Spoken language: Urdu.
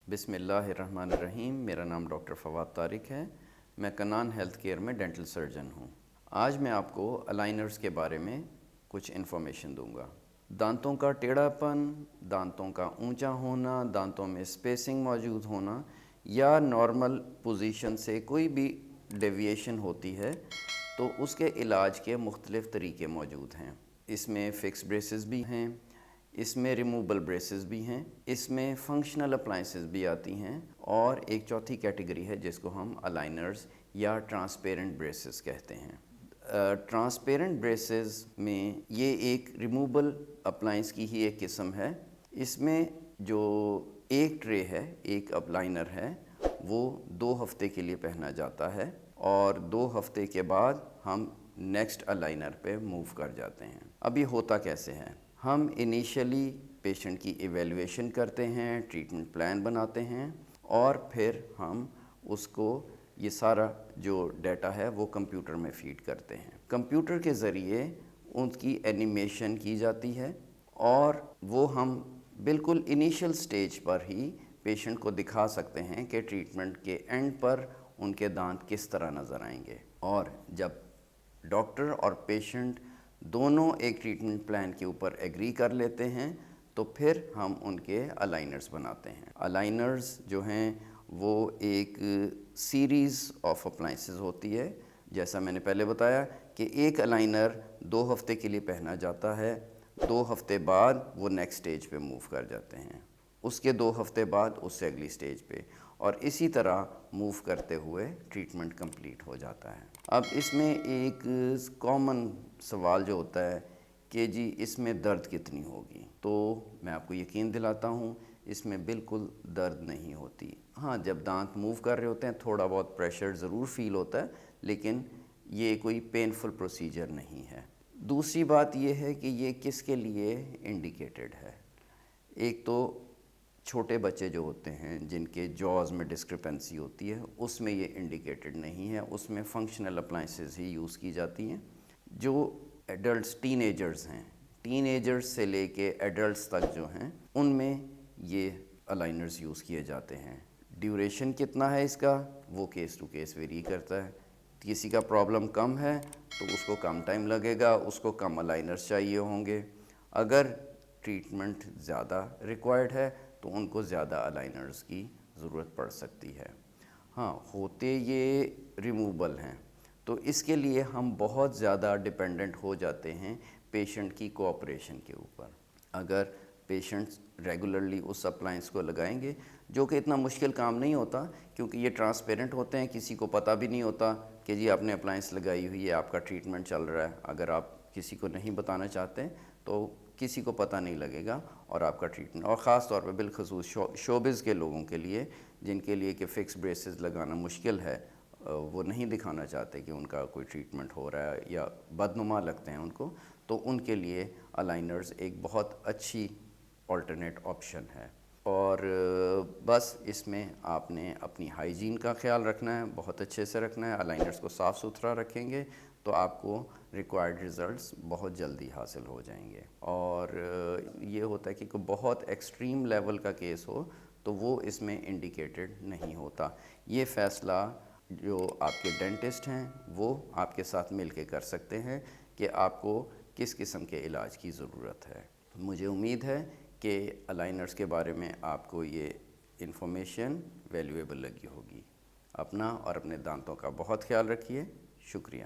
بسم اللہ الرحمن الرحیم۔ میرا نام ڈاکٹر فواد طارق ہے۔ میں کنان ہیلتھ کیئر میں ڈینٹل سرجن ہوں۔ آج میں آپ کو الائنرز کے بارے میں کچھ انفارمیشن دوں گا۔ دانتوں کا ٹیڑھا پن، دانتوں کا اونچا ہونا، دانتوں میں اسپیسنگ موجود ہونا یا نارمل پوزیشن سے کوئی بھی ڈیویشن ہوتی ہے تو اس کے علاج کے مختلف طریقے موجود ہیں۔ اس میں فکس بریسز بھی ہیں، اس میں ریموبل بریسز بھی ہیں، اس میں فنکشنل اپلائنسز بھی آتی ہیں، اور ایک چوتھی کیٹیگری ہے جس کو ہم الائنرز یا ٹرانسپیرنٹ بریسز کہتے ہیں۔ ٹرانسپیرنٹ بریسز میں یہ ایک ریموبل اپلائنس کی ہی ایک قسم ہے۔ اس میں جو ایک ٹرے ہے، ایک الائنر ہے، وہ 2 ہفتے کے لیے پہنا جاتا ہے اور 2 ہفتے کے بعد ہم نیکسٹ الائنر پہ موو کر جاتے ہیں۔ اب یہ ہوتا کیسے ہے؟ ہم انیشلی پیشنٹ کی ایویلویشن کرتے ہیں، ٹریٹمنٹ پلان بناتے ہیں، اور پھر ہم اس کو یہ سارا جو ڈیٹا ہے وہ کمپیوٹر میں فیڈ کرتے ہیں۔ کمپیوٹر کے ذریعے ان کی اینیمیشن کی جاتی ہے اور وہ ہم بالکل انیشل سٹیج پر ہی پیشنٹ کو دکھا سکتے ہیں کہ ٹریٹمنٹ کے اینڈ پر ان کے دانت کس طرح نظر آئیں گے۔ اور جب ڈاکٹر اور پیشنٹ دونوں ایک ٹریٹمنٹ پلان کے اوپر ایگری کر لیتے ہیں تو پھر ہم ان کے الائنرز بناتے ہیں۔ الائنرز جو ہیں وہ ایک سیریز آف اپلائنسز ہوتی ہے۔ جیسا میں نے پہلے بتایا کہ ایک الائنر 2 ہفتے کے لیے پہنا جاتا ہے، 2 ہفتے بعد وہ نیکسٹ سٹیج پہ موو کر جاتے ہیں، اس کے 2 ہفتے بعد اس سے اگلی سٹیج پہ، اور اسی طرح موو کرتے ہوئے ٹریٹمنٹ کمپلیٹ ہو جاتا ہے۔ اب اس میں ایک کامن سوال جو ہوتا ہے کہ جی اس میں درد کتنی ہوگی، تو میں آپ کو یقین دلاتا ہوں اس میں بالکل درد نہیں ہوتی۔ ہاں، جب دانت موو کر رہے ہوتے ہیں تھوڑا بہت پریشر ضرور فیل ہوتا ہے، لیکن یہ کوئی پینفل پروسیجر نہیں ہے۔ دوسری بات یہ ہے کہ یہ کس کے لیے انڈیکیٹڈ ہے۔ ایک تو چھوٹے بچے جو ہوتے ہیں جن کے جاز میں ڈسکرپنسی ہوتی ہے، اس میں یہ انڈیکیٹڈ نہیں ہے، اس میں فنکشنل اپلائنسز ہی یوز کی جاتی ہیں۔ جو ایڈلٹس، ٹین ایجرز ہیں، ٹین ایجرز سے لے کے ایڈلٹس تک جو ہیں، ان میں یہ الائنرز یوز کیے جاتے ہیں۔ ڈیوریشن کتنا ہے اس کا، وہ کیس ٹو کیس ویری کرتا ہے۔ کسی کا پرابلم کم ہے تو اس کو کم ٹائم لگے گا، اس کو کم الائنرز چاہیے ہوں گے۔ اگر ٹریٹمنٹ زیادہ ریکوائرڈ ہے تو ان کو زیادہ الائنرز کی ضرورت پڑ سکتی ہے۔ ہاں، ہوتے یہ ریموبل ہیں تو اس کے لیے ہم بہت زیادہ ڈیپینڈنٹ ہو جاتے ہیں پیشنٹ کی کوآپریشن کے اوپر۔ اگر پیشنٹس ریگولرلی اس اپلائنس کو لگائیں گے، جو کہ اتنا مشکل کام نہیں ہوتا کیونکہ یہ ٹرانسپیرنٹ ہوتے ہیں، کسی کو پتہ بھی نہیں ہوتا کہ جی آپ نے اپلائنس لگائی ہوئی ہے، آپ کا ٹریٹمنٹ چل رہا ہے۔ اگر آپ کسی کو نہیں بتانا چاہتے تو کسی کو پتہ نہیں لگے گا اور آپ کا ٹریٹمنٹ، اور خاص طور پہ بالخصوص شوبز کے لوگوں کے لیے جن کے لیے کہ فکس بریسز لگانا مشکل ہے، وہ نہیں دکھانا چاہتے کہ ان کا کوئی ٹریٹمنٹ ہو رہا ہے یا بدنما لگتے ہیں ان کو، تو ان کے لیے الائنرز ایک بہت اچھی آلٹرنیٹ آپشن ہے۔ اور بس اس میں آپ نے اپنی ہائیجین کا خیال رکھنا ہے، بہت اچھے سے رکھنا ہے۔ الائنرز کو صاف ستھرا رکھیں گے تو آپ کو ریکوائرڈ ریزلٹس بہت جلدی حاصل ہو جائیں گے۔ اور یہ ہوتا ہے کہ کوئی بہت ایکسٹریم لیول کا کیس ہو تو وہ اس میں انڈیکیٹڈ نہیں ہوتا۔ یہ فیصلہ جو آپ کے ڈینٹسٹ ہیں وہ آپ کے ساتھ مل کے کر سکتے ہیں کہ آپ کو کس قسم کے علاج کی ضرورت ہے۔ مجھے امید ہے کہ الائنرز کے بارے میں آپ کو یہ انفارمیشن ویلیویبل لگی ہوگی۔ اپنا اور اپنے دانتوں کا بہت خیال رکھیے۔ شکریہ۔